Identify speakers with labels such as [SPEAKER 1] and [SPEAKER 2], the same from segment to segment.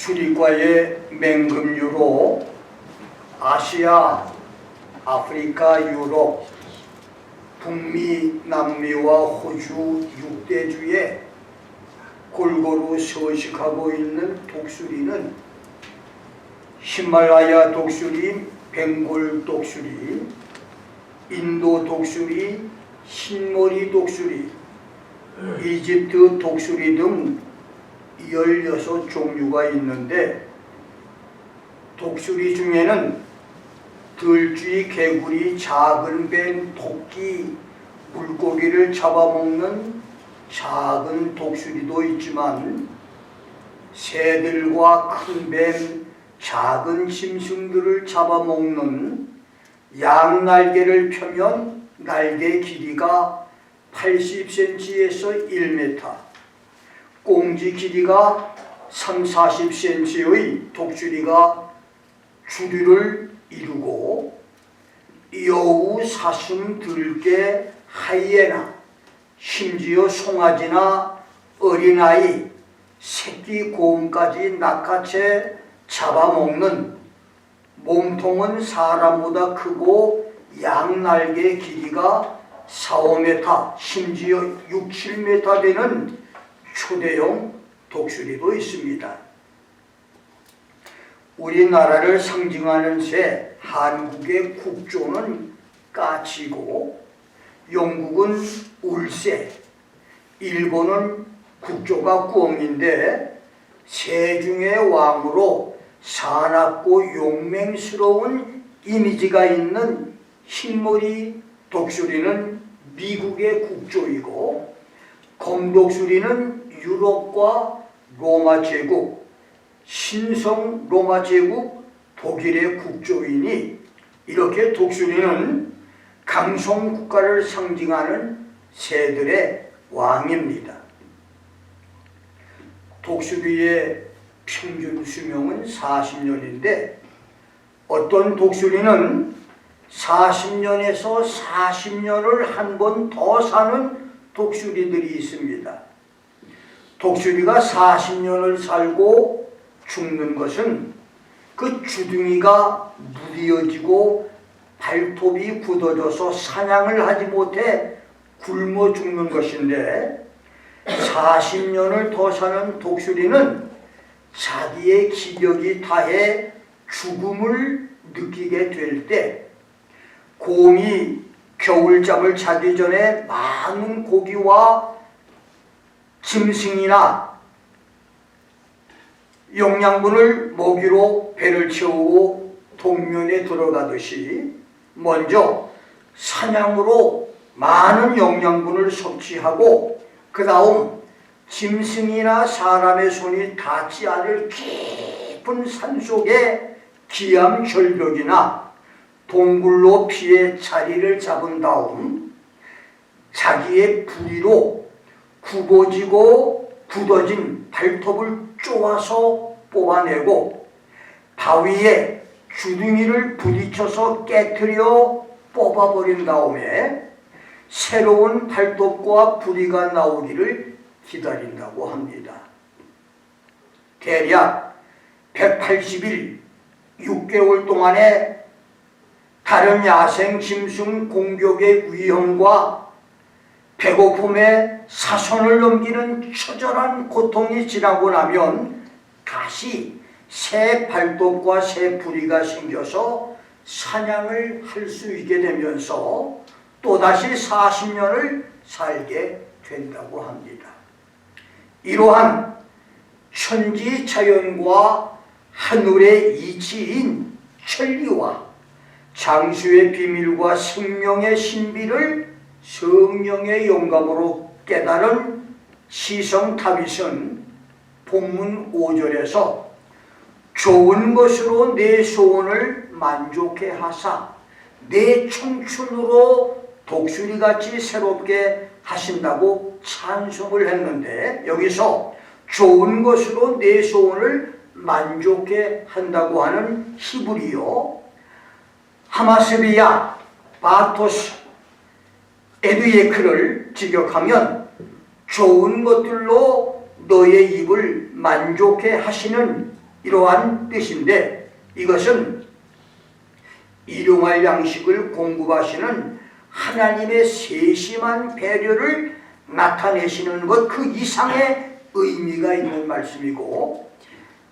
[SPEAKER 1] 수리과의 맹금류로 아시아, 아프리카, 유럽, 북미, 남미와 호주 6대주에 골고루 서식하고 있는 독수리는 히말라야 독수리, 벵골 독수리, 인도 독수리, 흰머리 독수리, 이집트 독수리 등 16종류가 있는데, 독수리 중에는 들쥐, 개구리, 작은 뱀, 토끼, 물고기를 잡아먹는 작은 독수리도 있지만 새들과 큰 뱀, 작은 짐승들을 잡아먹는 양날개를 펴면 날개 길이가 80cm에서 1m, 꽁지 길이가 30-40cm의 독수리가 주류를 이루고, 여우, 사슴, 들개, 하이에나, 심지어 송아지나 어린아이, 새끼 곰까지 낚아채 잡아먹는, 몸통은 사람보다 크고 양날개 길이가 4-5m, 심지어 6-7m 되는 초대형 독수리도 있습니다. 우리나라를 상징하는 새, 한국의 국조는 까치고, 영국은 울새, 일본은 국조가 꿩인데, 새 중의 왕으로 사납고 용맹스러운 이미지가 있는 흰머리 독수리는 미국의 국조이고, 검독수리는 유럽과 로마 제국, 신성 로마 제국 독일의 국조이니, 이렇게 독수리는 강성 국가를 상징하는 새들의 왕입니다. 독수리의 평균 수명은 40년인데 어떤 독수리는 40년에서 40년을 한 번 더 사는 독수리들이 있습니다. 독수리가 40년을 살고 죽는 것은 그 주둥이가 무뎌지고 발톱이 굳어져서 사냥을 하지 못해 굶어 죽는 것인데, 40년을 더 사는 독수리는 자기의 기력이 다해 죽음을 느끼게 될 때, 곰이 겨울잠을 자기 전에 많은 고기와 짐승이나 영양분을 먹이로 배를 채우고 동면에 들어가듯이 먼저 사냥으로 많은 영양분을 섭취하고, 그 다음 짐승이나 사람의 손이 닿지 않을 깊은 산속의 기암 절벽이나 동굴로 피해 자리를 잡은 다음 자기의 부리로 굽어지고 굳어진 발톱을 쪼아서 뽑아내고, 바위에 주둥이를 부딪혀서 깨트려 뽑아버린 다음에 새로운 발톱과 부리가 나오기를 기다린다고 합니다. 대략 180일, 6개월 동안에 다른 야생 짐승 공격의 위험과 배고픔에 사선을 넘기는 처절한 고통이 지나고 나면 다시 새 발톱과 새 부리가 생겨서 사냥을 할 수 있게 되면서 또다시 40년을 살게 된다고 합니다. 이러한 천지 자연과 하늘의 이치인 천리와 장수의 비밀과 생명의 신비를 성령의 영감으로 깨달은 시성 다윗은 본문 5절에서 좋은 것으로 내 소원을 만족해 하사 내 청춘으로 독수리같이 새롭게 하신다고 찬송을 했는데, 여기서 좋은 것으로 내 소원을 만족해 한다고 하는 히브리어 하마스비야 바토스 에드예크를 직역하면 좋은 것들로 너의 입을 만족해 하시는 이러한 뜻인데, 이것은 일용할 양식을 공급하시는 하나님의 세심한 배려를 나타내시는 것 그 이상의 의미가 있는 말씀이고,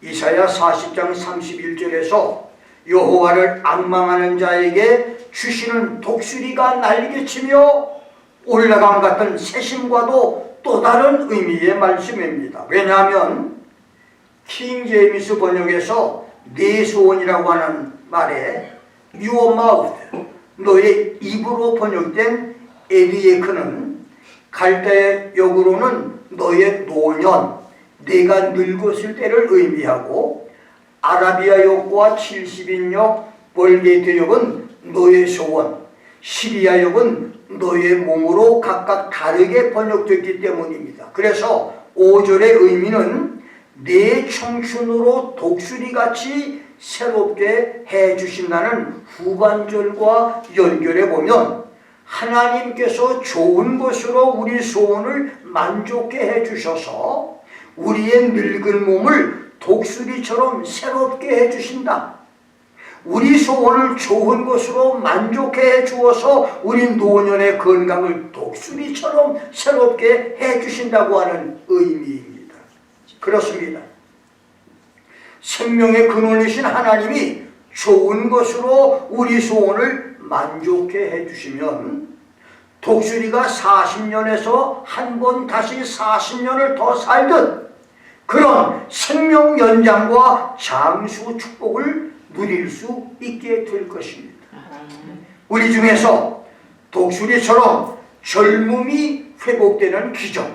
[SPEAKER 1] 이사야 40장 31절에서 여호와를 앙망하는 자에게 주시는 독수리가 날개치며 올라감 같은 세심과도 또 다른 의미의 말씀입니다. 왜냐하면 킹 제임스 번역에서 내 소원이라고 하는 말에 your mouth, 너의 입으로 번역된 에리에크는 갈대역으로는 너의 노년, 내가 늙었을 때를 의미하고, 아라비아역과 70인역 벌게트역은 너의 소원, 시리아역은 너의 몸으로 각각 다르게 번역됐기 때문입니다. 그래서 5절의 의미는 내 청춘으로 독수리같이 새롭게 해주신다는 후반절과 연결해 보면 하나님께서 좋은 것으로 우리 소원을 만족해 해주셔서 우리의 늙은 몸을 독수리처럼 새롭게 해주신다. 우리 소원을 좋은 것으로 만족해 주어서 우리 노년의 건강을 독수리처럼 새롭게 해주신다고 하는 의미입니다. 그렇습니다. 생명의 근원이신 하나님이 좋은 것으로 우리 소원을 만족해 해주시면 독수리가 40년에서 한 번 다시 40년을 더 살듯 그런 생명 연장과 장수 축복을 누릴 수 있게 될 것입니다. 우리 중에서 독수리처럼 젊음이 회복되는 기적,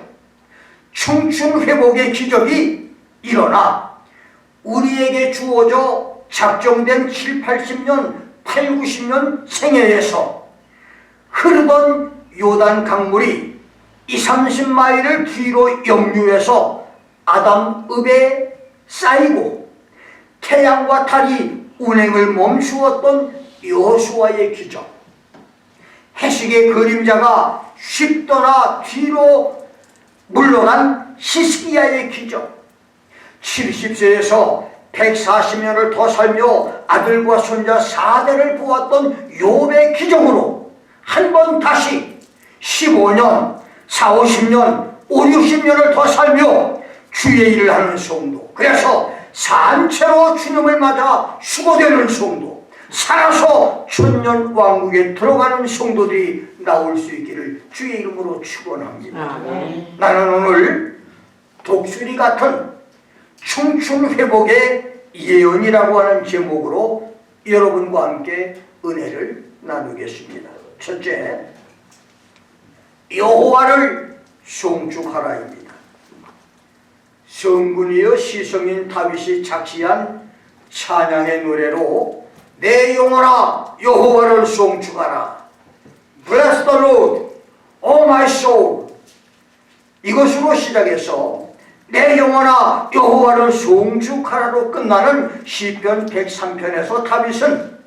[SPEAKER 1] 청춘 회복의 기적이 일어나 우리에게 주어져 작정된 7, 80년, 8, 90년 생애에서 흐르던 요단 강물이 20, 30마일을 뒤로 역류해서 아담읍에 쌓이고 태양과 달이 운행을 멈추었던 여호수아의 기적, 해식의 그림자가 쉽더나 뒤로 물러난 히스기야의 기적, 70세에서 140년을 더 살며 아들과 손자 4대를 보았던 욥의 기적으로 한 번 다시 15년, 4, 50년, 5, 60년을 더 살며 주의 일을 하는 성도, 그래서 산채로 주님을 맞아 수고되는 성도, 살아서 천년 왕국에 들어가는 성도들이 나올 수 있기를 주의 이름으로 축원합니다. 나는 오늘 독수리 같은 청춘 회복의 예언이라고 하는 제목으로 여러분과 함께 은혜를 나누겠습니다. 첫째, 여호와를 송축하라입니다. 성군이여 시성인 다윗이 작시한 찬양의 노래로 내 영혼아 여호와를 송축하라. Bless the Lord, O my soul. 이것으로 시작해서 내 영혼아 여호와를 송축하라로 끝나는 시편 103편에서 다윗은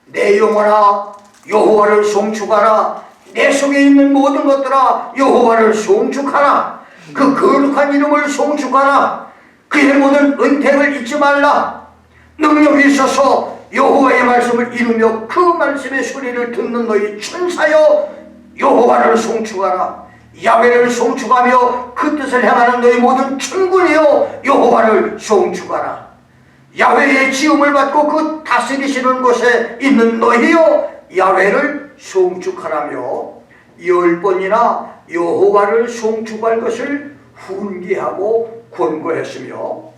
[SPEAKER 1] 내 영혼아 여호와를 송축하라, 내 속에 있는 모든 것들아 여호와를 송축하라, 그 거룩한 이름을 송축하라, 그의 모든 은택을 잊지 말라, 능력이 있어서 여호와의 말씀을 이루며 그 말씀의 소리를 듣는 너희 천사여 여호와를 송축하라. 야훼를 송축하며 그 뜻을 행하는 너희 모든 천군이여 여호와를 송축하라. 야훼의 지음을 받고 그 다스리시는 곳에 있는 너희여 야훼를 송축하라며 10번이나 여호와를 송축할 것을 훈계하고 권고했으며,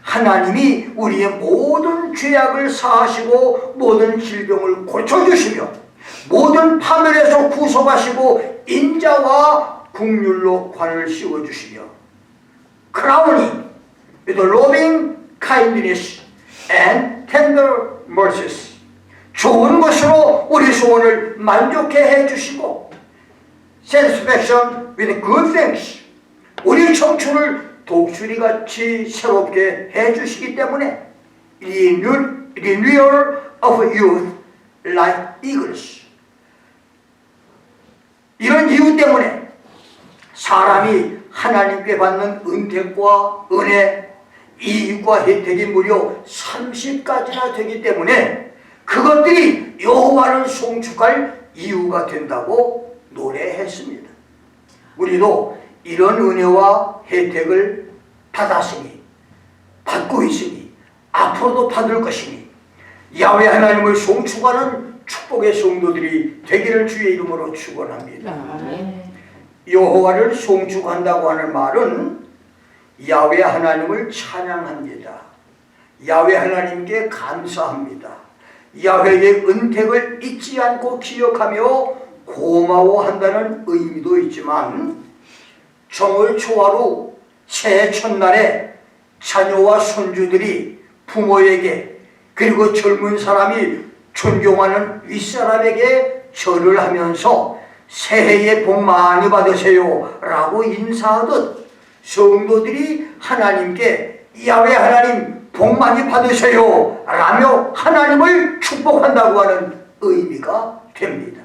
[SPEAKER 1] 하나님이 우리의 모든 죄악을 사하시고 모든 질병을 고쳐주시며 모든 파멸에서 구속하시고 인자와 긍휼로 관을 씌워주시며 crowning with loving kindness and tender mercies, 좋은 것으로 우리 소원을 만족해 해주시고 satisfaction with good things, 우리 청춘을 독수리같이 새롭게 해주시기 때문에 renewal of youth like eagles. 이런 이유 때문에 사람이 하나님께 받는 은택과 은혜, 이익과 혜택이 무려 30가지나 되기 때문에 그것들이 여호와를 송축할 이유가 된다고 노래했습니다. 우리도 이런 은혜와 혜택을 받았으니, 받고 있으니, 앞으로도 받을 것이니 야훼 하나님을 송축하는 축복의 성도들이 되기를 주의 이름으로 축원합니다. 여호와를 송축한다고 하는 말은 야훼 하나님을 찬양합니다. 야훼 하나님께 감사합니다. 야훼의 은택을 잊지 않고 기억하며 고마워한다는 의미도 있지만, 정월 초하루 새해 첫날에 자녀와 손주들이 부모에게, 그리고 젊은 사람이 존경하는 윗사람에게 절을 하면서 새해에 복 많이 받으세요 라고 인사하듯, 성도들이 하나님께 야훼 하나님 복 많이 받으세요 라며 하나님을 축복한다고 하는 의미가 됩니다.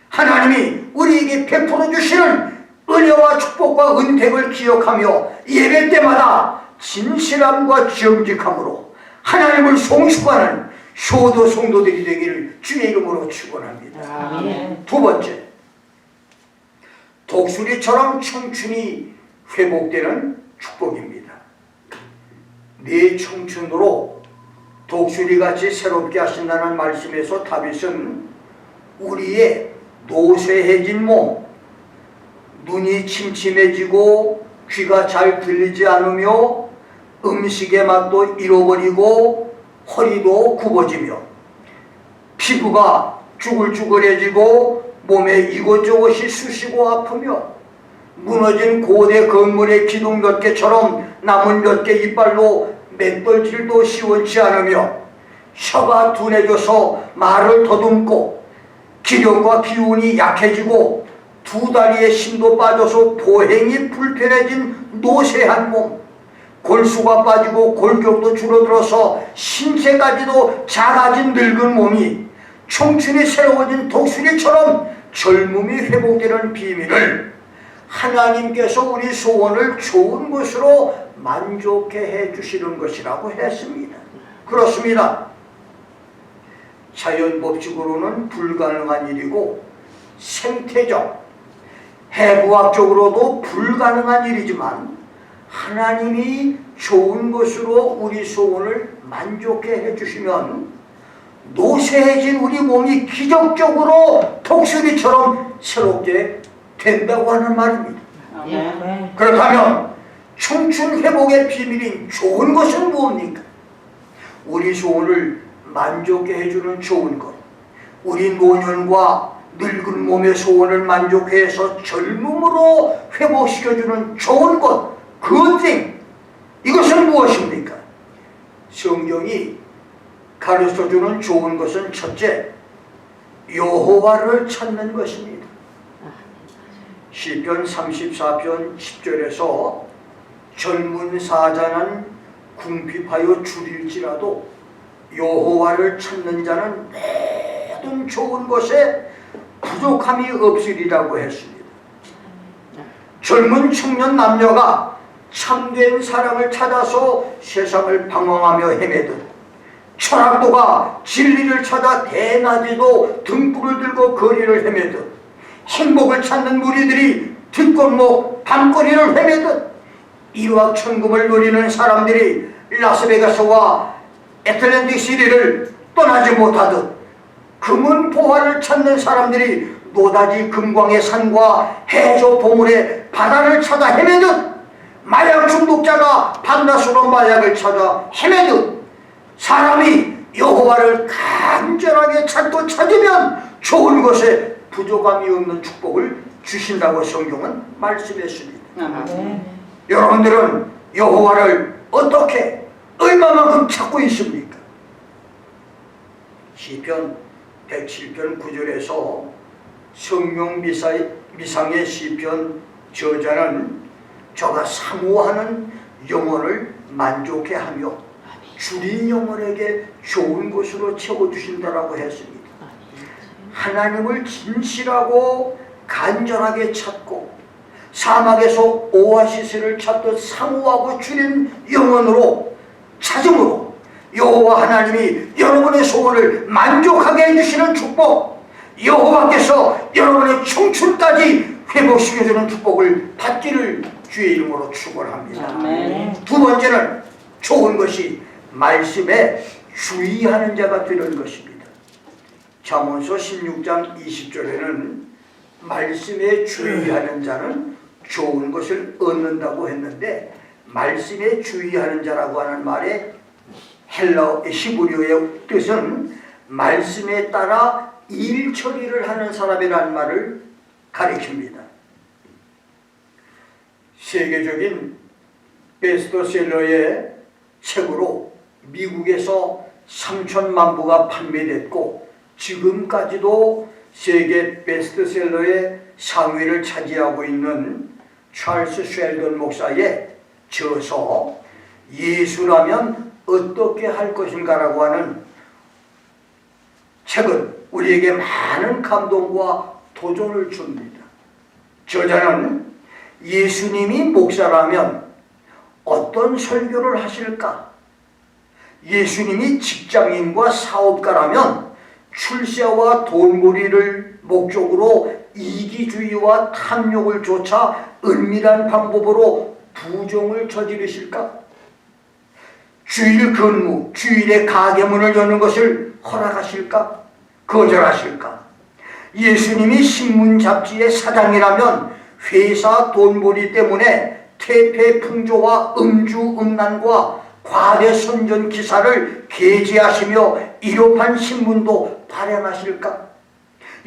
[SPEAKER 1] 하나님이 우리에게 베풀어 주시는 은혜와 축복과 은택을 기억하며 예배 때마다 진실함과 정직함으로 하나님을 송축하는 효도 성도들이 되기를 주의 이름으로 축원합니다. 두 번째, 독수리처럼 청춘이 회복되는 축복입니다. 내 청춘으로 독수리같이 새롭게 하신다는 말씀에서 다윗은 우리의 노쇠해진 몸, 눈이 침침해지고 귀가 잘 들리지 않으며 음식의 맛도 잃어버리고 허리도 굽어지며 피부가 쭈글쭈글해지고 몸에 이곳저곳이 쑤시고 아프며 무너진 고대 건물의 기둥 몇 개처럼 남은 몇 개 이빨로 맷돌질도 시원치 않으며 혀가 둔해져서 말을 더듬고 기력과 기운이 약해지고 두 다리에 힘도 빠져서 보행이 불편해진 노쇠한 몸, 골수가 빠지고 골격도 줄어들어서 신체까지도 작아진 늙은 몸이 청춘이 새로워진 독수리처럼 젊음이 회복되는 비밀을 하나님께서 우리 소원을 좋은 것으로 만족해 해주시는 것이라고 했습니다. 그렇습니다. 자연 법칙으로는 불가능한 일이고 생태적, 해부학적으로도 불가능한 일이지만 하나님이 좋은 것으로 우리 소원을 만족해 해주시면 노쇠해진 우리 몸이 기적적으로 독수리처럼 새롭게 된다고 하는 말입니다. 그렇다면 청춘 회복의 비밀인 좋은 것은 무엇입니까? 우리 소원을 만족해 해주는 좋은 것, 우리 노년과 늙은 몸의 소원을 만족해서 젊음으로 회복시켜주는 좋은 것, good thing, 이것은 무엇입니까? 성경이 가르쳐주는 좋은 것은 첫째, 여호와를 찾는 것입니다. 시편 34편 10절에서 젊은 사자는 궁핍하여 줄일지라도 여호와를 찾는 자는 모든 좋은 것에 부족함이 없으리라고 했습니다. 젊은 청년 남녀가 참된 사랑을 찾아서 세상을 방황하며 헤매듯 철학도가 진리를 찾아 대낮에도 등불을 들고 거리를 헤매듯 행복을 찾는 무리들이 뒷골목 밤거리를 헤매듯 일확천금을 누리는 사람들이 라스베가스와 애틀랜틱 시리를 떠나지 못하듯 금은 보화를 찾는 사람들이 노다지 금광의 산과 해저 보물의 바다를 찾아 헤매듯 마약 중독자가 밤낮으로 마약을 찾아 헤매듯 사람이 여호와를 간절하게 찾고 찾으면 좋은 것에 부족함이 없는 축복을 주신다고 성경은 말씀했습니다. 여러분들은 여호와를 어떻게 얼마만큼 찾고 있습니까? 시편 107편 9절에서 성령 미상의 시편 저자는 저가 사모하는 영혼을 만족해 하며 주린 영혼에게 좋은 것으로 채워주신다라고 했습니다. 하나님을 진실하고 간절하게 찾고 사막에서 오아시스를 찾듯 사모하고 주린 영혼으로 찾음으로 여호와 하나님이 여러분의 소원을 만족하게 해주시는 축복, 여호와께서 여러분의 청춘까지 회복시켜주는 축복을 받기를 주의 이름으로 축원합니다.
[SPEAKER 2] 아멘.
[SPEAKER 1] 두 번째는 좋은 것이 말씀에 주의하는 자가 되는 것입니다. 잠언서 16장 20절에는 말씀에 주의하는 자는 좋은 것을 얻는다고 했는데, 말씀에 주의하는 자라고 하는 말의 헬라어 히브리어의 뜻은 말씀에 따라 일 처리를 하는 사람이라는 말을 가리킵니다. 세계적인 베스트셀러의 책으로 미국에서 3천만 부가 판매됐고 지금까지도 세계 베스트셀러의 상위를 차지하고 있는 찰스 쉘던 목사의 저서 예수라면 어떻게 할 것인가라고 하는 책은 우리에게 많은 감동과 도전을 줍니다. 저자는 예수님이 목사라면 어떤 설교를 하실까? 예수님이 직장인과 사업가라면 출세와 돈벌이를 목적으로 이기주의와 탐욕을 쫓아 은밀한 방법으로 부정을 저지르실까? 주일 근무, 주일에 가게 문을 여는 것을 허락하실까? 거절하실까? 예수님이 신문 잡지의 사장이라면 회사 돈벌이 때문에 태폐풍조와 음주음란과 과대 선전 기사를 게재하시며 일요판 신문도 발행하실까?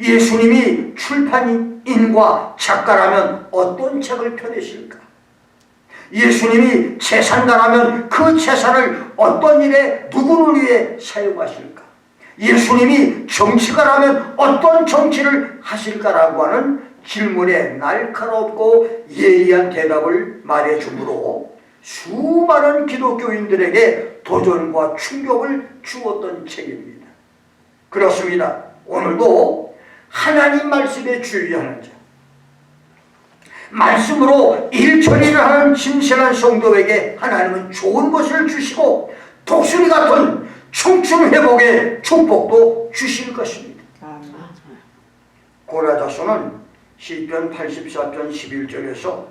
[SPEAKER 1] 예수님이 출판인과 작가라면 어떤 책을 펴내실까? 예수님이 재산가라면 그 재산을 어떤 일에 누구를 위해 사용하실까? 예수님이 정치가라면 어떤 정치를 하실까라고 하는 질문에 날카롭고 예리한 대답을 말해주므로 수많은 기독교인들에게 도전과 충격을 주었던 책입니다. 그렇습니다. 오늘도 하나님 말씀에 주의하는 자, 말씀으로 일처리를 하는 진실한 성도에게 하나님은 좋은 것을 주시고 독수리 같은 청춘 회복의 축복도 주실 것입니다. 고라자서는 시편 84편 11절에서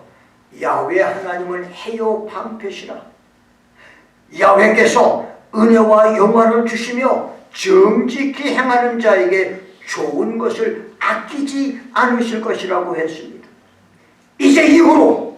[SPEAKER 1] 야훼 하나님은 해요 방패시라, 야훼께서 은혜와 영화를 주시며 정직히 행하는 자에게 좋은 것을 아끼지 않으실 것이라고 했습니다. 이제 이후로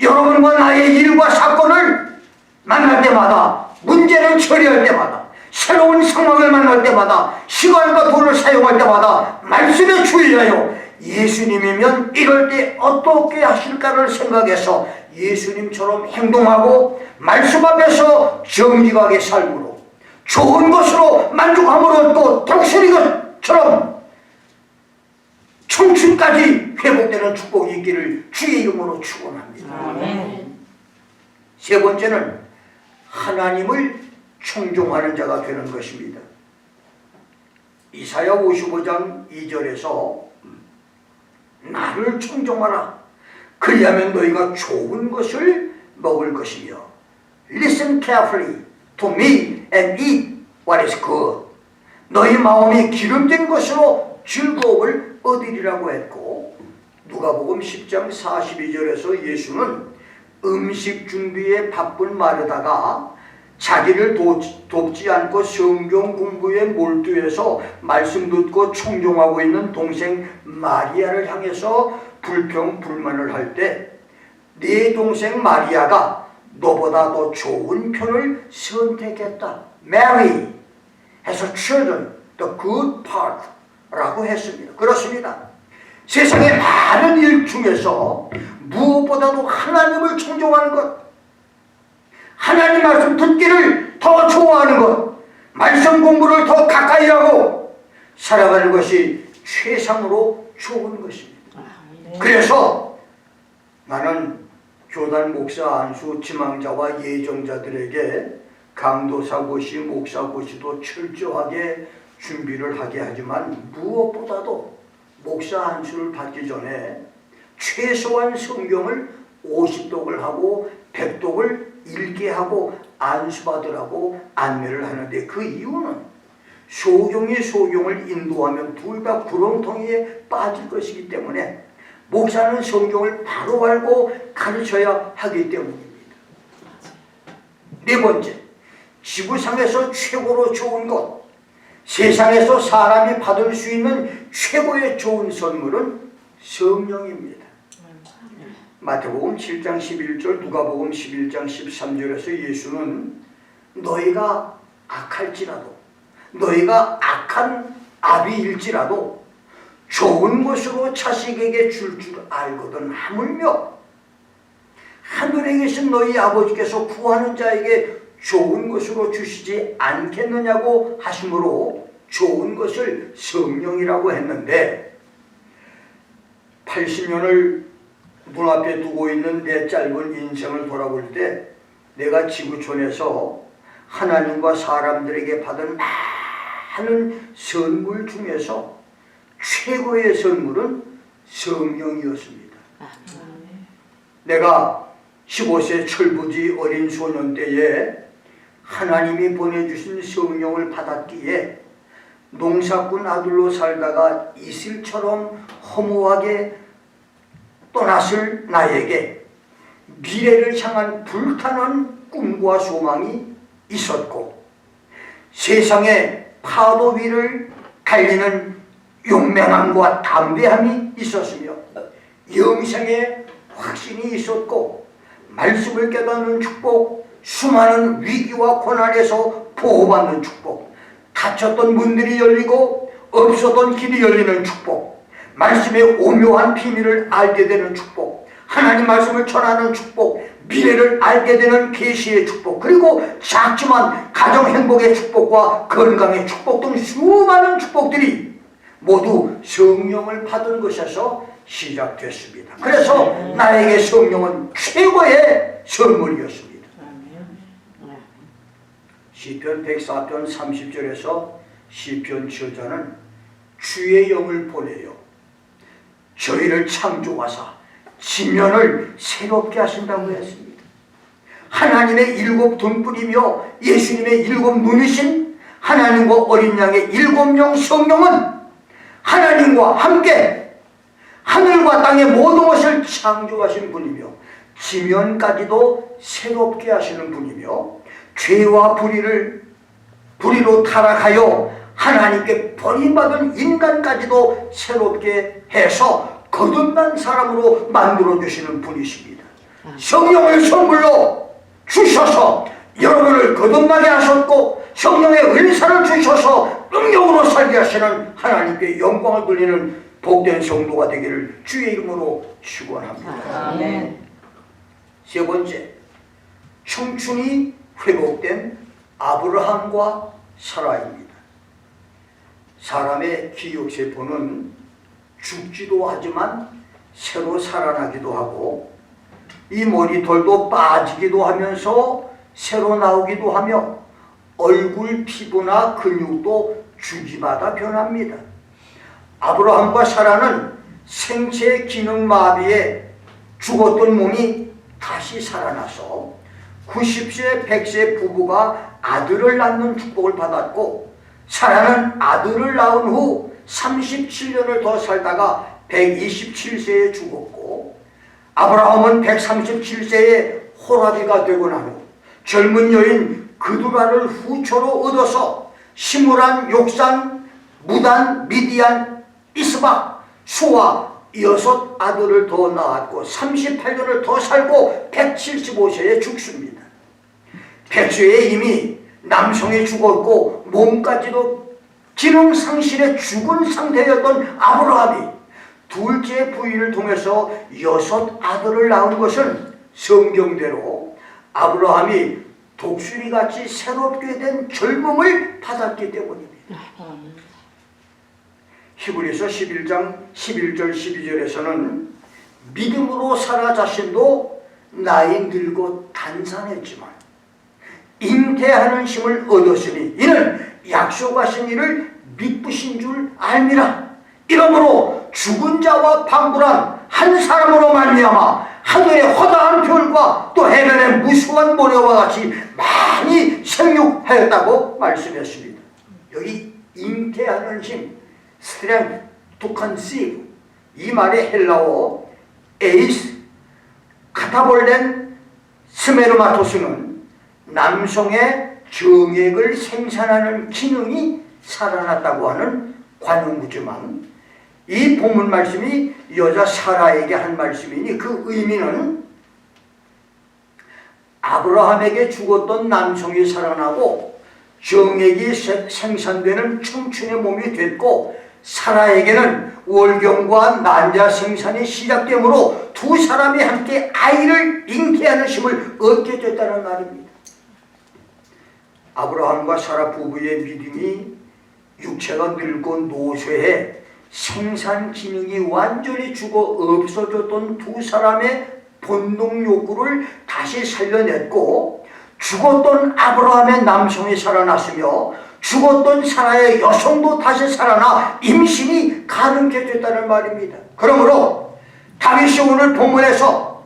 [SPEAKER 1] 여러분과 나의 일과 사건을 만날 때마다, 문제를 처리할 때마다, 새로운 상황을 만날 때마다, 시간과 돈을 사용할 때마다 말씀에 주의하여 예수님이면 이럴 때 어떻게 하실까를 생각해서 예수님처럼 행동하고 말씀 앞에서 정직하게 삶으로 좋은 것으로 만족함으로 또 독수리처럼 청춘까지 회복되는 축복이 있기를 주의 이름으로 축원합니다.
[SPEAKER 2] 아멘.
[SPEAKER 1] 세 번째는 하나님을 청종하는 자가 되는 것입니다. 이사야 55장 2절에서 나를 청종하라, 그리하면 너희가 좋은 것을 먹을 것이며 Listen carefully to me and eat what is good. 너희 마음이 기름진 것으로 즐거움을 얻으리라고 했고, 누가복음 10장 42절에서 예수는 음식 준비에 바쁜 마르다가 자기를 돕지 않고 성경 공부에 몰두해서 말씀 듣고 청종하고 있는 동생 마리아를 향해서 불평불만을 할 때 네 동생 마리아가 너보다 더 좋은 편을 선택했다, Mary has chosen the good part 라고 했습니다. 그렇습니다. 세상의 많은 일 중에서 무엇보다도 하나님을 청종하는 것, 하나님 말씀 듣기를 더 좋아하는 것, 말씀 공부를 더 가까이 하고 살아가는 것이 최상으로 좋은 것입니다. 그래서 나는 교단 목사 안수 지망자와 예정자들에게 강도사고시, 목사고시도 철저하게 준비를 하게 하지만 무엇보다도 목사 안수를 받기 전에 최소한 성경을 50독을 하고 100독을 읽게 하고 안수받으라고 안내를 하는데, 그 이유는 소경이 소경을 인도하면 둘 다 구렁텅이에 빠질 것이기 때문에 목사는 성경을 바로 알고 가르쳐야 하기 때문입니다. 네 번째, 지구상에서 최고로 좋은 것, 세상에서 사람이 받을 수 있는 최고의 좋은 선물은 성령입니다. 마태복음 7장 11절, 누가복음 11장 13절에서 예수는 너희가 악할지라도, 너희가 악한 아비일지라도 좋은 것으로 자식에게 줄 알거든 하물며 하늘에 계신 너희 아버지께서 구하는 자에게 좋은 것으로 주시지 않겠느냐고 하심으로 좋은 것을 성령이라고 했는데, 80년을 눈앞에 두고 있는 내 짧은 인생을 돌아볼 때 내가 지구촌에서 하나님과 사람들에게 받은 많은 선물 중에서 최고의 선물은 성령이었습니다. 내가 15세 철부지 어린 소년 때에 하나님이 보내주신 성령을 받았기에 농사꾼 아들로 살다가 이슬처럼 허무하게 떠났을 나에게 미래를 향한 불타는 꿈과 소망이 있었고, 세상의 파도 위를 달리는 용맹함과 담대함이 있었으며, 영생의 확신이 있었고, 말씀을 깨닫는 축복, 수많은 위기와 고난에서 보호받는 축복, 닫혔던 문들이 열리고 없었던 길이 열리는 축복, 말씀의 오묘한 비밀을 알게 되는 축복, 하나님 말씀을 전하는 축복, 미래를 알게 되는 계시의 축복, 그리고 작지만 가정 행복의 축복과 건강의 축복 등 수많은 축복들이 모두 성령을 받은 것에서 시작됐습니다. 그래서 나에게 성령은 최고의 선물이었습니다. 시편 104편 30절에서 시편 저자는 주의 영을 보내요 저희를 창조하사 지면을 새롭게 하신다고 했습니다. 하나님의 7 등불이며 예수님의 7 눈이신 하나님과 어린 양의 7명 성령은 하나님과 함께 하늘과 땅의 모든 것을 창조하신 분이며 지면까지도 새롭게 하시는 분이며 죄와 불의로 타락하여 하나님께 버림받은 인간까지도 새롭게 해서 거듭난 사람으로 만들어주시는 분이십니다. 성령을 선물로 주셔서 여러분을 거듭나게 하셨고 성령의 은사를 주셔서 능력으로 살게 하시는 하나님께 영광을 돌리는 복된 성도가 되기를 주의 이름으로 축원합니다.
[SPEAKER 2] 아멘.
[SPEAKER 1] 세 번째, 청춘이 회복된 아브라함과 사라입니다. 사람의 기억세포는 죽지도 하지만 새로 살아나기도 하고 이 머리털도 빠지기도 하면서 새로 나오기도 하며 얼굴 피부나 근육도 주기마다 변합니다. 아브라함과 사라는 생체 기능 마비에 죽었던 몸이 다시 살아나서 90세, 100세 부부가 아들을 낳는 축복을 받았고 사라는 아들을 낳은 후 37년을 더 살다가 127세에 죽었고 아브라함은 137세에 호라비가 되고 난 후 젊은 여인 그두라를 후처로 얻어서 시므란, 욕산, 무단, 미디안, 이스박, 수와 6 아들을 더 낳았고 38년을 더 살고 175세에 죽습니다. 100세에 이미 남성이 죽었고 몸까지도 기능 상실에 죽은 상태였던 아브라함이 둘째 부인을 통해서 6 아들을 낳은 것은 성경대로 아브라함이 독수리같이 새롭게 된 젊음을 받았기 때문입니다. 히브리서 11장 11절 12절에서는 믿음으로 사라 자신도 나이 늙고 단산했지만 잉태하는 힘을 얻었으니 이는 약속하신 이를 믿으신 줄 알미라. 이러므로 죽은 자와 방불한 한 한 사람으로 말미암아 하늘의 허다한 별과 또 해변의 무수한 모래와 같이 많이 생육하였다고 말씀했습니다. 여기 잉태하는 힘, strength to conceive, 이 말의 헬라어 에이스 카타볼렌 스메르마토스는 남성의 정액을 생산하는 기능이 살아났다고 하는 관용구지만, 이 본문 말씀이 여자 사라에게 한 말씀이니 그 의미는 아브라함에게 죽었던 남성이 살아나고 정액이 생산되는 청춘의 몸이 됐고, 사라에게는 월경과 난자 생산이 시작되므로 두 사람이 함께 아이를 잉태하는 힘을 얻게 됐다는 말입니다. 아브라함과 사라 부부의 믿음이 육체가 늙고 노쇠해 생산 기능이 완전히 죽어 없어졌던 두 사람의 본능 욕구를 다시 살려냈고, 죽었던 아브라함의 남성이 살아났으며 죽었던 사라의 여성도 다시 살아나 임신이 가능케 됐다는 말입니다. 그러므로 다윗이 오늘 본문에서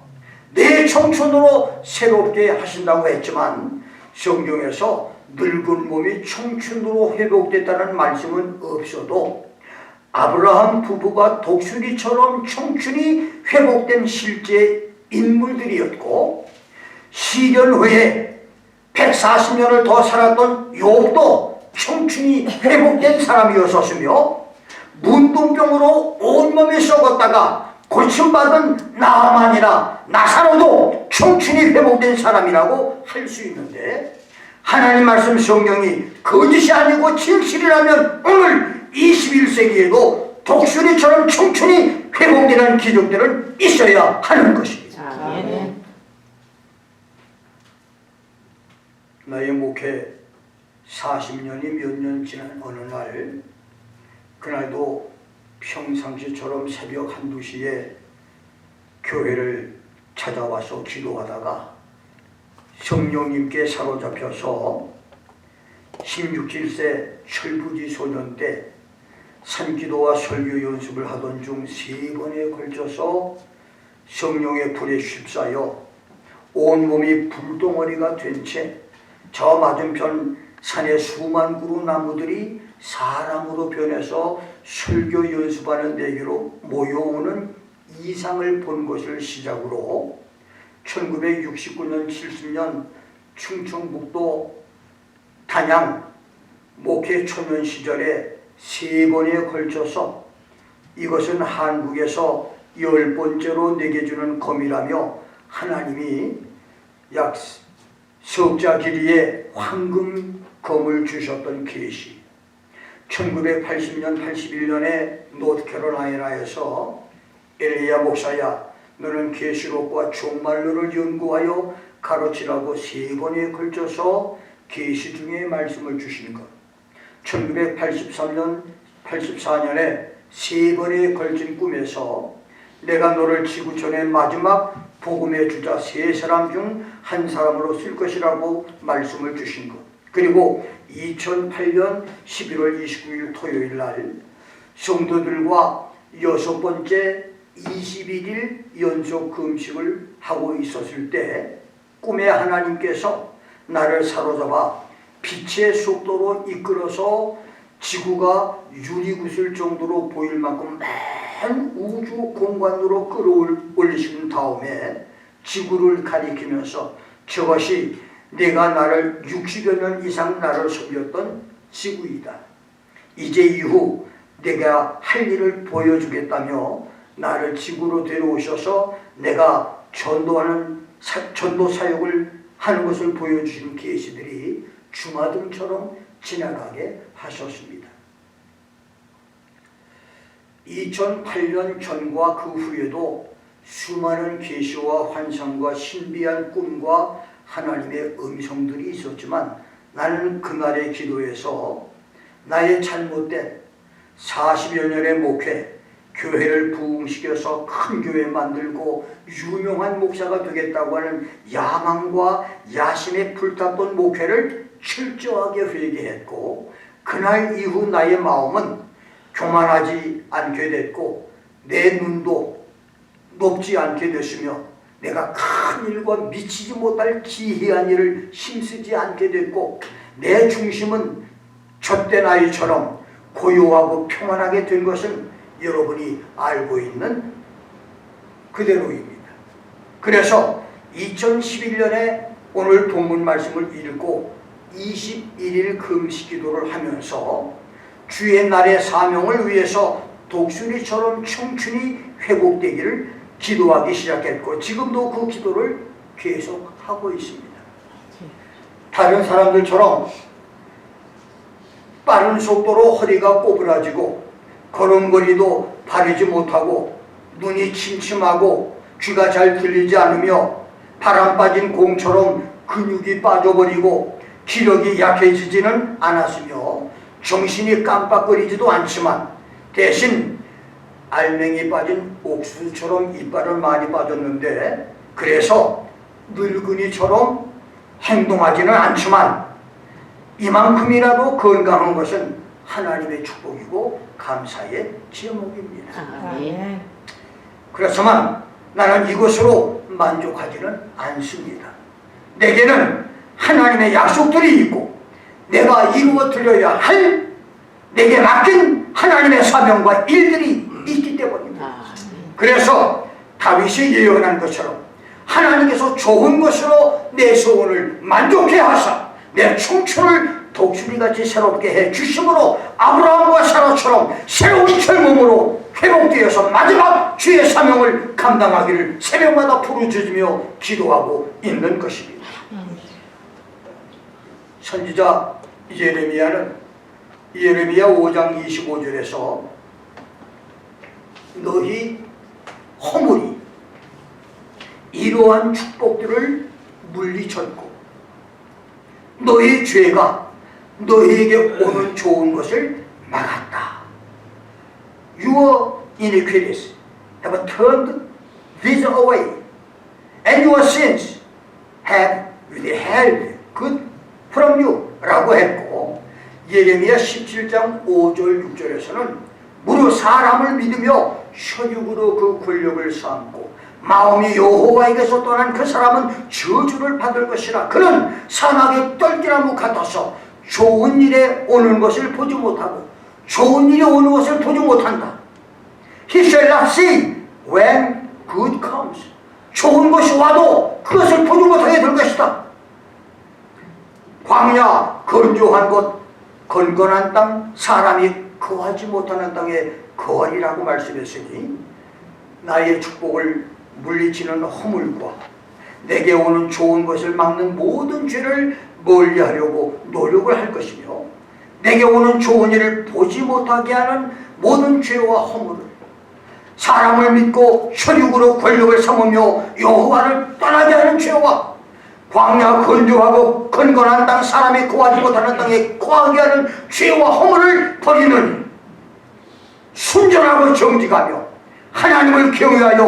[SPEAKER 1] 내 청춘으로 새롭게 하신다고 했지만, 성경에서 늙은 몸이 청춘으로 회복됐다는 말씀은 없어도 아브라함 부부가 독수리처럼 청춘이 회복된 실제 인물들이었고, 시련 후에 140년을 더 살았던 욥도 청춘이 회복된 사람이었었으며, 문둥병으로 온몸이 썩었다가 고침받은 나아만이나 나사로도 청춘이 회복된 사람이라고 할 수 있는데, 하나님 말씀 성경이 거짓이 아니고 진실이라면 오늘 21세기에도 독수리처럼 청춘이 회복되는 기적들은 있어야 하는 것입니다.
[SPEAKER 2] 아멘.
[SPEAKER 1] 나의 목회 40년이 몇 년 지난 어느 날, 그날도 평상시처럼 새벽 1, 2시에 교회를 찾아와서 기도하다가 성령님께 사로잡혀서 16, 17세 철부지 소년 때 산기도와 설교 연습을 하던 중 3번에 걸쳐서 성령의 불에 휩싸여 온몸이 불덩어리가 된 채 저 맞은편 산의 수만 그루 나무들이 사람으로 변해서 설교 연습하는 데기로 모여오는 이상을 본 것을 시작으로 1969년 70년 충청북도 단양 목회 초년 시절에 3번에 걸쳐서 이것은 한국에서 10번째로 내게 주는 검이라며 하나님이 약 석자 길이의 황금 검을 주셨던 계시, 1980년 81년에 노스캐롤라이나에서 엘리야 목사야, 너는 계시록과 종말론을 연구하여 가르치라고 3번에 걸쳐서 계시 중에 말씀을 주신 것, 1983년 84년에 3번에 걸친 꿈에서 내가 너를 지구촌의 마지막 복음의 주자 3사람 중 한 사람으로 쓸 것이라고 말씀을 주신 것, 그리고 2008년 11월 29일 토요일 날 성도들과 6번째 21일 연속 금식을 하고 있었을 때 꿈에 하나님께서 나를 사로잡아 빛의 속도로 이끌어서 지구가 유리구슬 정도로 보일 만큼 맨 우주 공간으로 끌어올리신 다음에 지구를 가리키면서 저것이 내가 나를 60여 년 이상 나를 섬겼던 지구이다. 이제 이후 내가 할 일을 보여주겠다며 나를 지구로 데려오셔서 내가 전도 사역을 하는 것을 보여주신 계시들이 주마등처럼 지나가게 하셨습니다. 2008년 전과 그 후에도 수많은 계시와 환상과 신비한 꿈과 하나님의 음성들이 있었지만, 나는 그날의 기도에서 나의 잘못된 40여 년의 목회, 교회를 부흥시켜서 큰 교회 만들고 유명한 목사가 되겠다고 하는 야망과 야심에 불탔던 목회를 철저하게 회개했고, 그날 이후 나의 마음은 교만하지 않게 됐고, 내 눈도 높지 않게 됐으며 내가 큰 일과 미치지 못할 기이한 일을 힘쓰지 않게 됐고 내 중심은 젖된 아이처럼 고요하고 평안하게 된 것은 여러분이 알고 있는 그대로입니다. 그래서 2011년에 오늘 본문 말씀을 읽고 21일 금식기도를 하면서 주의 날의 사명을 위해서 독수리처럼 청춘이 회복되기를 기도하기 시작했고 지금도 그 기도를 계속 하고 있습니다. 다른 사람들처럼 빠른 속도로 허리가 꼬부라지고 걸음걸이도 바르지 못하고 눈이 침침하고 귀가 잘 들리지 않으며 바람 빠진 공처럼 근육이 빠져버리고 기력이 약해지지는 않았으며 정신이 깜빡거리지도 않지만 대신 알맹이 빠진 옥수수처럼 이빨을 많이 빠졌는데 그래서 늙은이처럼 행동하지는 않지만 이만큼이라도 건강한 것은 하나님의 축복이고 감사의 제목입니다. 그렇지만 나는 이것으로 만족하지는 않습니다. 내게는 하나님의 약속들이 있고 내가 이루어드려야 할 내게 맡긴 하나님의 사명과 일들이 있기 때문입니다. 그래서 다윗이 예언한 것처럼 하나님께서 좋은 것으로 내 소원을 만족해 하사 내 청춘을 독수리같이 새롭게 해 주심으로 아브라함과 사라처럼 새로운 젊음으로 회복되어서 마지막 주의 사명을 감당하기를 새벽마다 부르짖으며 기도하고 있는 것입니다. 선지자 예레미야는 예레미야 5장 25절에서 너희 허물이 이러한 축복들을 물리쳤고 너희 죄가 너희에게 오는 좋은 것을 막았다. Your iniquities have turned this away, and your sins have withheld good from you 라고 했고 예레미야 17장 5절 6절에서는 무릇 사람을 믿으며 혈육으로 그 권력을 삼고 마음이 여호와에게서 떠난 그 사람은 저주를 받을 것이라. 그는 사막의 떨기나무 같아서 좋은 일에 오는 것을 보지 못하고 좋은 일이 오는 것을 보지 못한다. He shall not see when good comes. 좋은 것이 와도 그것을 보지 못하게 될 것이다. 광야 건조한 곳 건건한 땅 사람이 거하지 못하는 땅에 거하리라고 말씀했으니 나의 축복을 물리치는 허물과 내게 오는 좋은 것을 막는 모든 죄를 멀리하려고 노력을 할 것이며 내게 오는 좋은 일을 보지 못하게 하는 모든 죄와 허물을 사람을 믿고 혈육으로 권력을 삼으며 여호와를 떠나게 하는 죄와 광야 건조하고 건건한 땅 사람이 거하지 못하는 땅에 거하게 하는 죄와 허물을 버리는 순전하고 정직하며 하나님을 경외하여